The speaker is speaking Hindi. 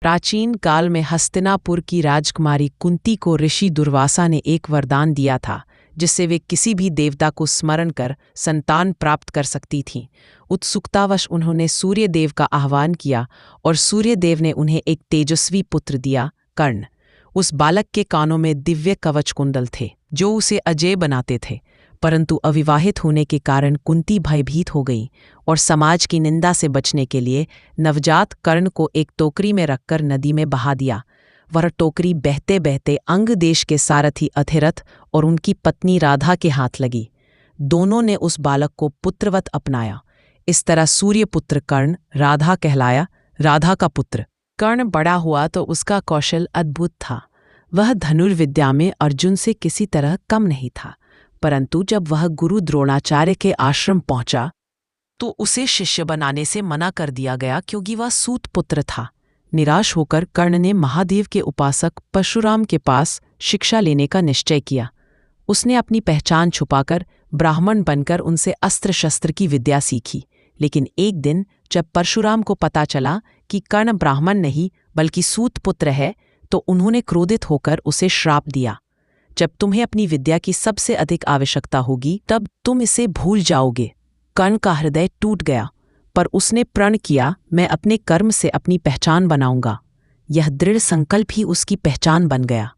प्राचीन काल में हस्तिनापुर की राजकुमारी कुंती को ऋषि दुर्वासा ने एक वरदान दिया था जिससे वे किसी भी देवता को स्मरण कर संतान प्राप्त कर सकती थीं। उत्सुकतावश उन्होंने सूर्यदेव का आह्वान किया और सूर्यदेव ने उन्हें एक तेजस्वी पुत्र दिया, कर्ण। उस बालक के कानों में दिव्य कवच कुंडल थे जो उसे अजेय बनाते थे, परंतु अविवाहित होने के कारण कुंती भयभीत हो गई और समाज की निंदा से बचने के लिए नवजात कर्ण को एक टोकरी में रखकर नदी में बहा दिया। वह टोकरी बहते बहते अंग देश के सारथी अधिरथ और उनकी पत्नी राधा के हाथ लगी। दोनों ने उस बालक को पुत्रवत अपनाया। इस तरह सूर्यपुत्र कर्ण राधा कहलाया। राधा का पुत्र कर्ण बड़ा हुआ तो उसका कौशल अद्भुत था। वह धनुर्विद्या में अर्जुन से किसी तरह कम नहीं था, परंतु जब वह गुरु द्रोणाचार्य के आश्रम पहुंचा तो उसे शिष्य बनाने से मना कर दिया गया क्योंकि वह सूत पुत्र था। निराश होकर कर्ण ने महादेव के उपासक परशुराम के पास शिक्षा लेने का निश्चय किया। उसने अपनी पहचान छुपाकर ब्राह्मण बनकर उनसे अस्त्र शस्त्र की विद्या सीखी। लेकिन एक दिन जब परशुराम को पता चला कि कर्ण ब्राह्मण नहीं बल्कि सूत पुत्र है, तो उन्होंने क्रोधित होकर उसे श्राप दिया, जब तुम्हें अपनी विद्या की सबसे अधिक आवश्यकता होगी तब तुम इसे भूल जाओगे। कर्ण का हृदय टूट गया, पर उसने प्रण किया, मैं अपने कर्म से अपनी पहचान बनाऊंगा। यह दृढ़ संकल्प ही उसकी पहचान बन गया।